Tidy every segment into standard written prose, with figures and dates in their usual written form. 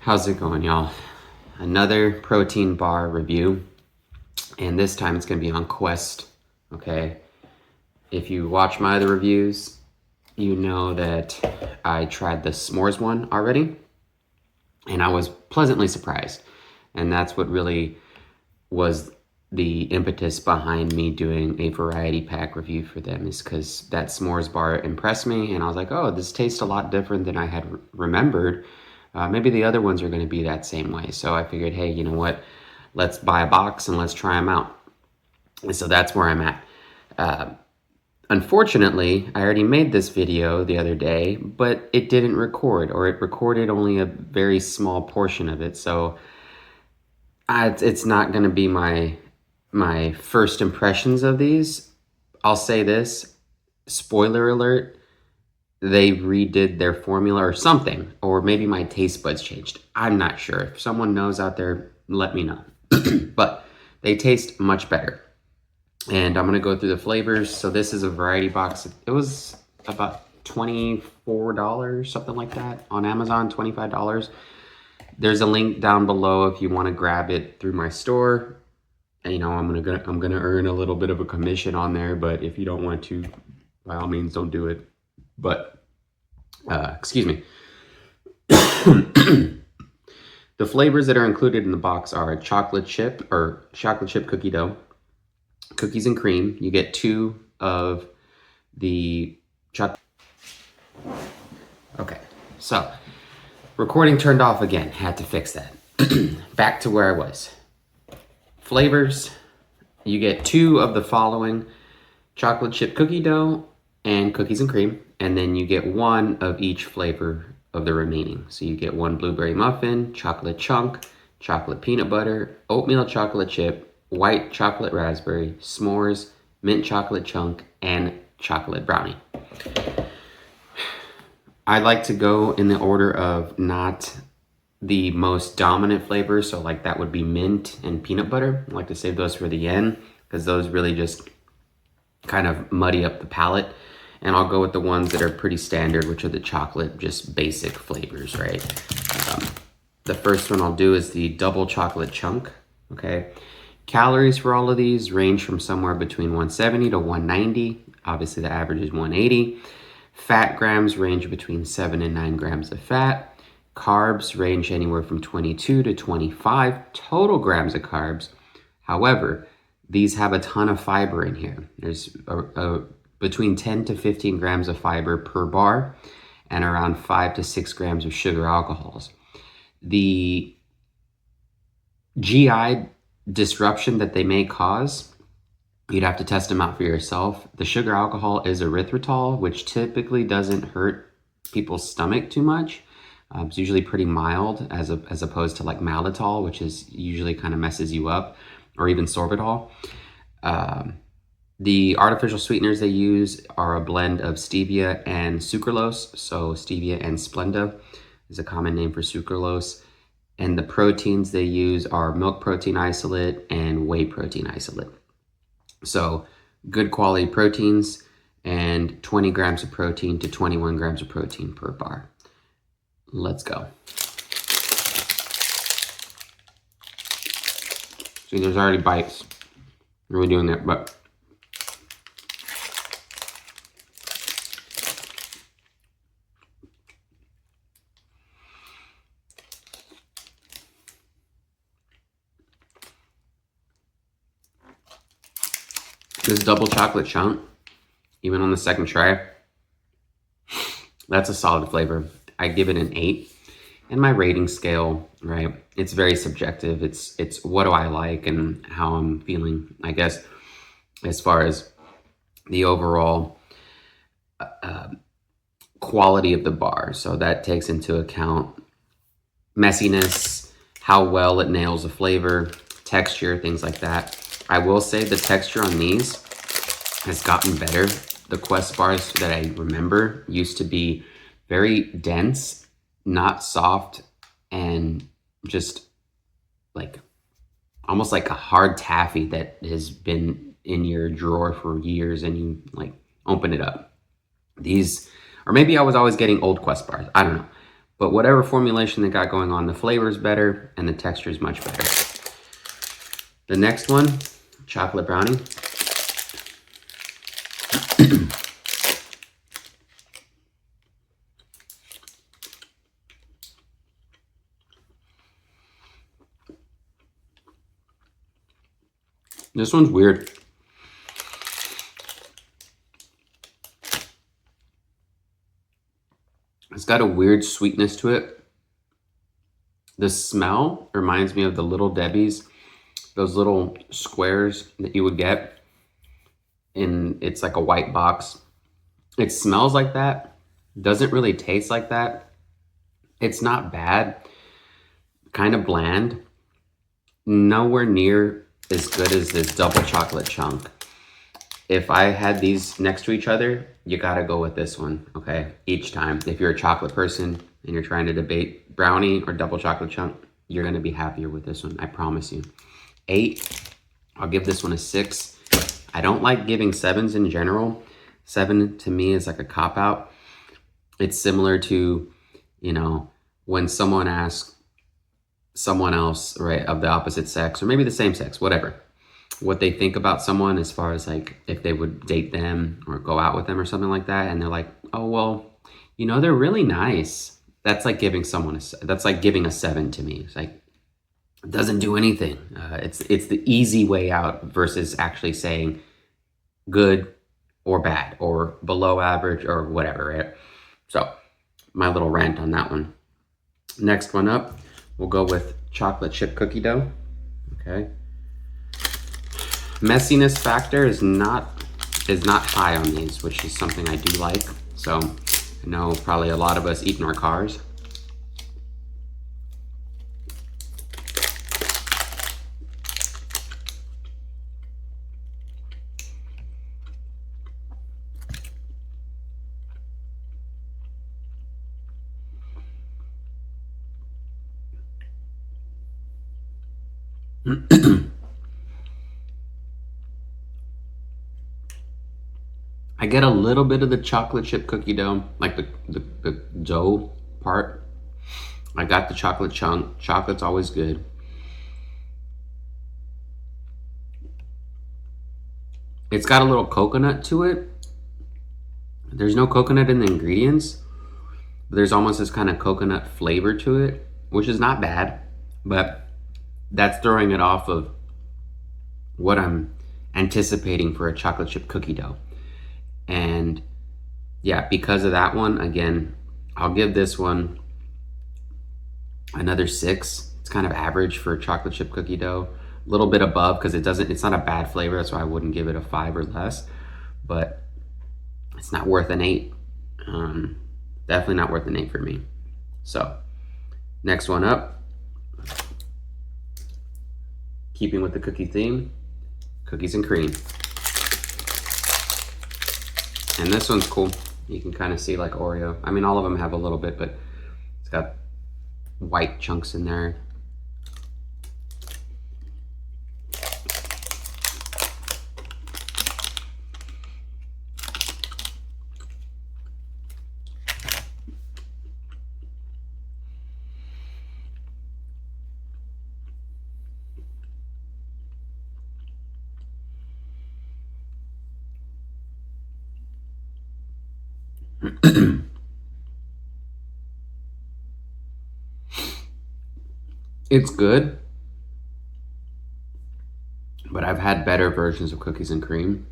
How's it going, y'all? Another protein bar review, and this time it's going to be on Quest, okay? If you watch my other reviews, you know that I tried the s'mores one already, and I was pleasantly surprised. And that's what really was the impetus behind me doing a variety pack review for them, is because that s'mores bar impressed me, and I was like, oh, this tastes a lot different than I had remembered. Maybe the other ones are going to be that same way. So I figured, hey, you know what? Let's buy a box and let's try them out. And so that's where I'm at. Unfortunately, I already made this video the other day, but it didn't record, or it recorded only a very small portion of it. So it's not going to be my first impressions of these. I'll say this, spoiler alert, they redid their formula or something, or maybe my taste buds changed. I'm not sure. If someone knows out there, let me know. But they taste much better. And I'm gonna go through the flavors. So this is a variety box. It was about $24, something like that, on Amazon, $25. There's a link down below if you want to grab it through my store. And, you know, I'm gonna earn a little bit of a commission on there, but if you don't want to, by all means, don't do it. But, excuse me. The flavors that are included in the box are chocolate chip cookie dough, cookies and cream. You get 2 of the chocolate. Okay, so recording turned off again. Had to fix that. Back to where I was. Flavors, you get 2 of the following: chocolate chip cookie dough and cookies and cream, and then you get 1 of each flavor of the remaining. So you get 1 blueberry muffin, chocolate chunk, chocolate peanut butter, oatmeal chocolate chip, white chocolate raspberry, s'mores, mint chocolate chunk, and chocolate brownie. I like to go in the order of not the most dominant flavors, so like that would be mint and peanut butter. I like to save those for the end because those really just kind of muddy up the palate. And I'll go with the ones that are pretty standard, which are the chocolate, just basic flavors, right? The first one I'll do is the double chocolate chunk, okay? Calories for all of these range from somewhere between 170 to 190. Obviously, the average is 180. Fat grams range between 7 and 9 grams of fat. Carbs range anywhere from 22 to 25 total grams of carbs. However, these have a ton of fiber in here. There's between 10 to 15 grams of fiber per bar and around 5 to 6 grams of sugar alcohols. The GI disruption that they may cause, you'd have to test them out for yourself. The sugar alcohol is erythritol, which typically doesn't hurt people's stomach too much. It's usually pretty mild as opposed to like malitol, which is usually kind of messes you up, or even sorbitol. The artificial sweeteners they use are a blend of stevia and sucralose. So stevia and Splenda is a common name for sucralose. And the proteins they use are milk protein isolate and whey protein isolate. So good quality proteins, and 20 grams of protein to 21 grams of protein per bar. Let's go. See, there's already bites. We're really doing that, but this double chocolate chunk, even on the second try, that's a solid flavor. I give it an 8. And my rating scale, right, it's very subjective. It's what do I like and how I'm feeling, I guess, as far as the overall quality of the bar. So that takes into account messiness, how well it nails a flavor, texture, things like that. I will say the texture on these has gotten better. The Quest bars that I remember used to be very dense, not soft, and just like almost like a hard taffy that has been in your drawer for years and you like open it up. These, or maybe I was always getting old Quest bars, I don't know. But whatever formulation they got going on, the flavor is better and the texture is much better. The next one, chocolate brownie. This one's weird. It's got a weird sweetness to it. The smell reminds me of the Little Debbie's, those little squares that you would get it's like a white box. It smells like that. Doesn't really taste like that. It's not bad. Kind of bland. Nowhere near as good as this double chocolate chunk. If I had these next to each other, you gotta go with this one, okay? Each time. If you're a chocolate person and you're trying to debate brownie or double chocolate chunk, you're gonna be happier with this one, I promise you. 8, I'll give this one a 6. I don't like giving 7s in general. 7 to me is like a cop-out. It's similar to, you know, when someone asks someone else, right, of the opposite sex, or maybe the same sex, whatever, what they think about someone as far as like if they would date them or go out with them or something like that, and they're like, oh, well, you know, they're really nice. That's like giving someone that's like giving a 7 to me. It's like, it doesn't do anything. It's the easy way out versus actually saying good or bad or below average or whatever, right? So my little rant on that one. Next one up, we'll go with chocolate chip cookie dough. Okay. Messiness factor is not high on these, which is something I do like. So I know probably a lot of us eat in our cars. I get a little bit of the chocolate chip cookie dough, like the dough part. I got the chocolate chunk. Chocolate's always good. It's got a little coconut to it. There's no coconut in the ingredients, but there's almost this kind of coconut flavor to it, which is not bad, but that's throwing it off of what I'm anticipating for a chocolate chip cookie dough. And yeah, because of that one, again, I'll give this one another 6. It's kind of average for a chocolate chip cookie dough. A little bit above because it's not a bad flavor. That's why I wouldn't give it a 5 or less, but it's not worth an 8. Definitely not worth an 8 for me. So next one up, keeping with the cookie theme, cookies and cream. And this one's cool. You can kind of see like Oreo. I mean, all of them have a little bit, but it's got white chunks in there. It's good, but I've had better versions of cookies and cream.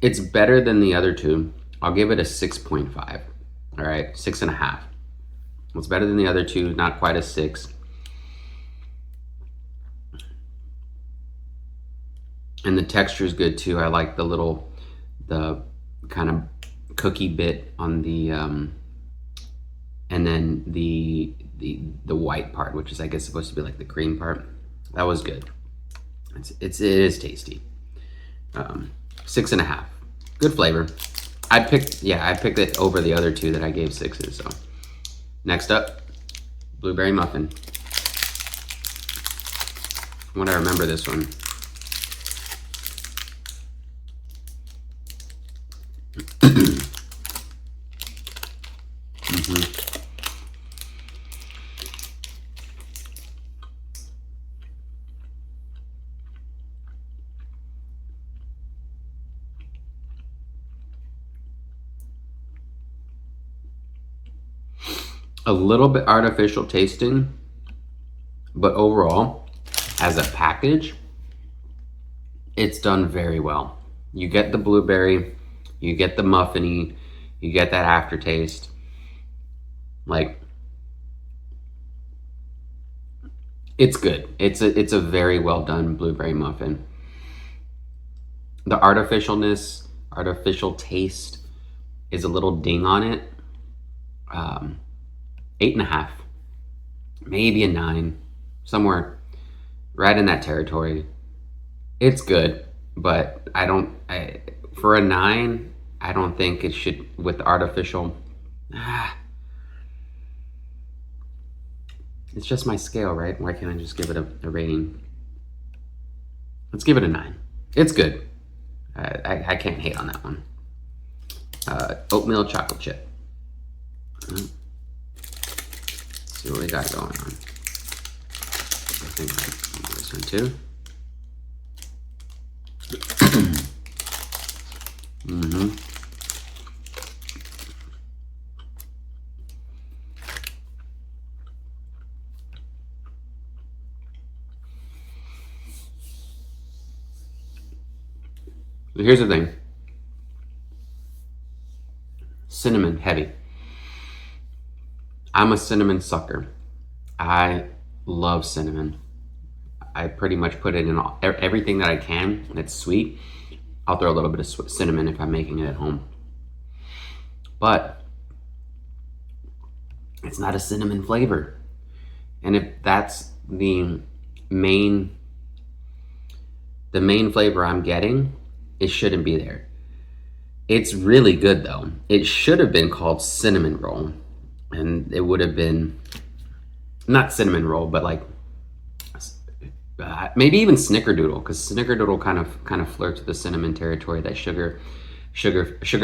It's better than the other two. I'll give it a 6.5. All right, 6.5. It's better than the other two, not quite a 6. And the texture is good too. I like the kind of cookie bit on the and then the white part, which is I guess supposed to be like the cream part. That was good. It is tasty. 6.5. Good flavor. I picked it over the other two that I gave 6s. So next up, blueberry muffin. From what I remember, this one. A little bit artificial tasting, but overall, as a package, it's done very well. You get the blueberry, you get the muffiny, you get that aftertaste. Like, it's good. It's a very well done blueberry muffin. The artificial taste is a little ding on it. 8.5, maybe a 9, somewhere right in that territory. It's good, but for a 9, I don't think it should, with the artificial. It's just my scale, right? Why can't I just give it a rating? Let's give it a 9. It's good. I can't hate on that one. Oatmeal chocolate chip. Let's see what we got going on. I think I'll do this one too. So here's the thing. Cinnamon heavy. I'm a cinnamon sucker. I love cinnamon. I pretty much put it in everything that I can that's sweet. I'll throw a little bit of cinnamon if I'm making it at home. But it's not a cinnamon flavor. And if that's the main flavor I'm getting, it shouldn't be there. It's really good though. It should have been called cinnamon roll, and it would have been not cinnamon roll, but like maybe even snickerdoodle, because snickerdoodle kind of flirts with the cinnamon territory. That sugar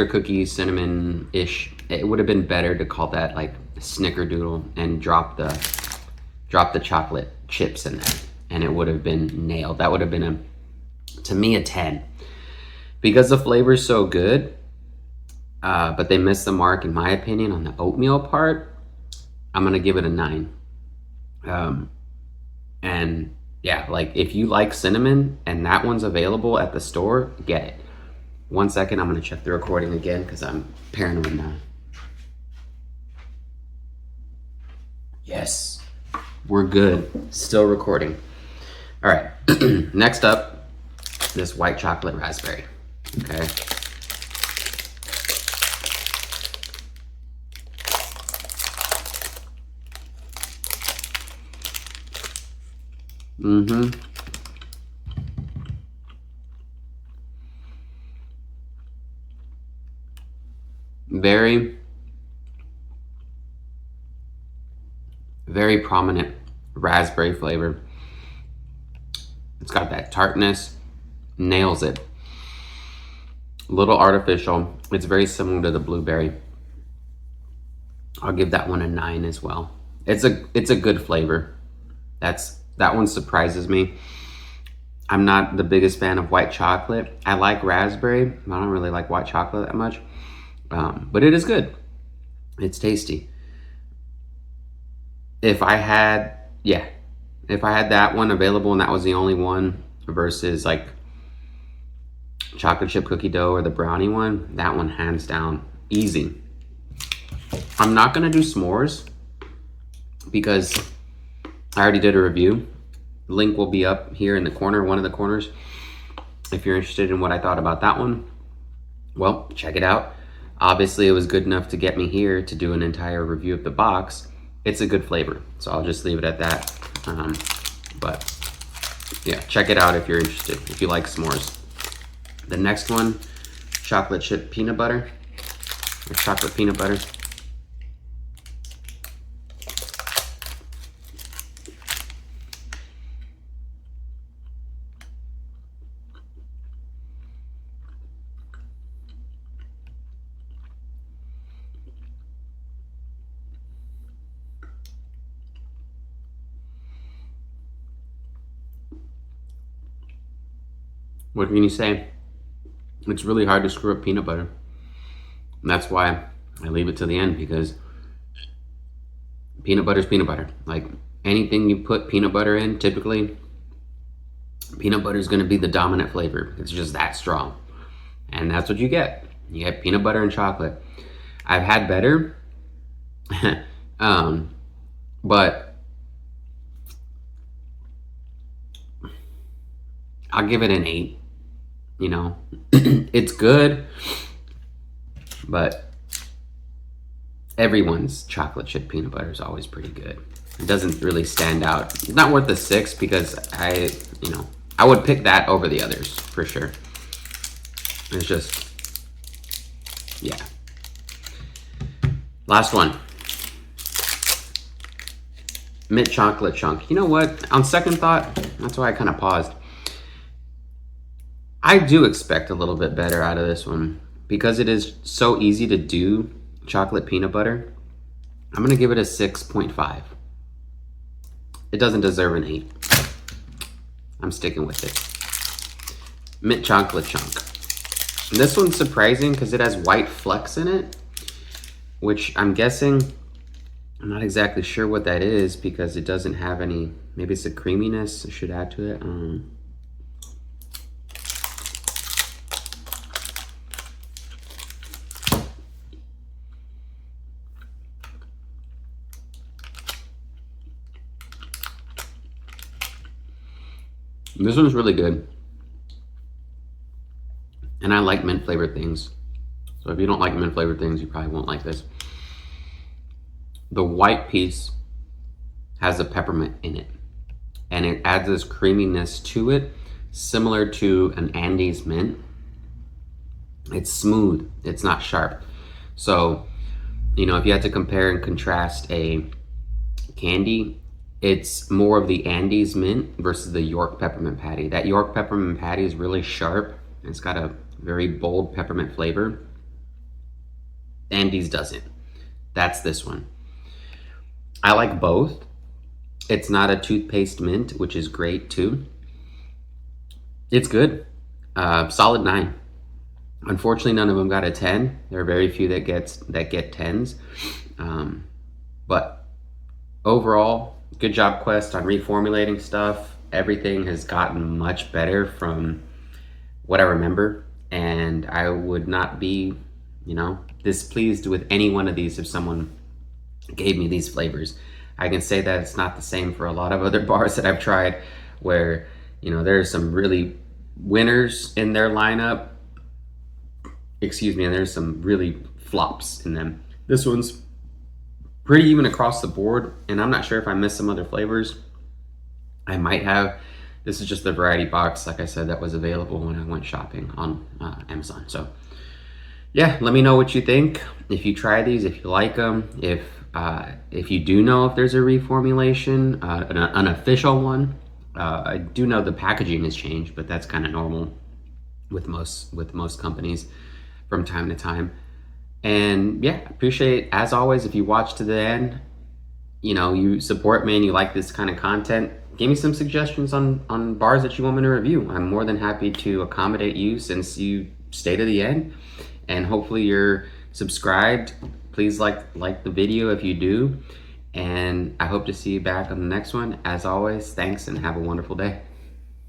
cookie cinnamon-ish. It would have been better to call that like snickerdoodle and drop the chocolate chips in there, and it would have been nailed. That would have been to me a 10. Because the flavor is so good, but they missed the mark, in my opinion, on the oatmeal part. I'm going to give it a 9. And yeah, like if you like cinnamon and that one's available at the store, get it. 1 second, I'm going to check the recording again because I'm paranoid now. Yes, we're good. Still recording. All right, next up, this white chocolate raspberry. Okay. Very, very prominent raspberry flavor. It's got that tartness, nails it. A little artificial. It's very similar to the blueberry. I'll give that one a 9 as well. It's a good flavor. That one surprises me. I'm not the biggest fan of white chocolate. I like raspberry. I don't really like white chocolate that much. But it is good. It's tasty. If I had that one available and that was the only one versus like chocolate chip cookie dough or the brownie one, that one hands down, easy. I'm not gonna do s'mores because I already did a review. The link will be up here in the corner, one of the corners. If you're interested in what I thought about that one, well, check it out. Obviously, it was good enough to get me here to do an entire review of the box. It's a good flavor, so I'll just leave it at that. But yeah, check it out if you're interested, if you like s'mores. The next one, chocolate chip peanut butter, or chocolate peanut butter. What can you say? It's really hard to screw up peanut butter. And that's why I leave it to the end, because peanut butter is peanut butter. Like anything you put peanut butter in, typically, peanut butter is going to be the dominant flavor. It's just that strong. And that's what you get. You get peanut butter and chocolate. I've had better, but I'll give it an 8. You know, it's good, but everyone's chocolate chip peanut butter is always pretty good. It doesn't really stand out. It's not worth the 6 because I would pick that over the others for sure. It's just, yeah. Last one. Mint chocolate chunk. You know what? On second thought, that's why I kind of paused. I do expect a little bit better out of this one because it is so easy to do chocolate peanut butter. I'm going to give it a 6.5. It doesn't deserve an 8. I'm sticking with it. Mint chocolate chunk. This one's surprising because it has white flecks in it, which I'm guessing, I'm not exactly sure what that is because it doesn't have any, maybe it's a creaminess I should add to it. This one's really good. And I like mint flavored things. So if you don't like mint flavored things, you probably won't like this. The white piece has a peppermint in it. And it adds this creaminess to it, similar to an Andes mint. It's smooth, it's not sharp. So, you know, if you had to compare and contrast a candy, it's more of the Andes mint versus the York peppermint patty. That York peppermint patty is really sharp. It's got a very bold peppermint flavor. Andes doesn't. That's this one. I like both. It's not a toothpaste mint, which is great too. It's good. Solid 9. Unfortunately, none of them got a 10. There are very few that get 10s. But overall, good job, Quest, on reformulating stuff. Everything has gotten much better from what I remember, and I would not be, displeased with any one of these if someone gave me these flavors. I can say that it's not the same for a lot of other bars that I've tried where, there's some really winners in their lineup, and there's some really flops in them. This one's pretty even across the board, and I'm not sure if I missed some other flavors. I might have. This is just the variety box, like I said, that was available when I went shopping on Amazon. So yeah, let me know what you think. If you try these, if you like them, if you do know if there's a reformulation, an unofficial one. I do know the packaging has changed, but that's kind of normal with most companies from time to time. And yeah, appreciate, as always, if you watch to the end, you support me and you like this kind of content, give me some suggestions on bars that you want me to review. I'm more than happy to accommodate you since you stay to the end, and hopefully you're subscribed. Please like the video if you do, and I hope to see you back on the next one. As always, thanks and have a wonderful day.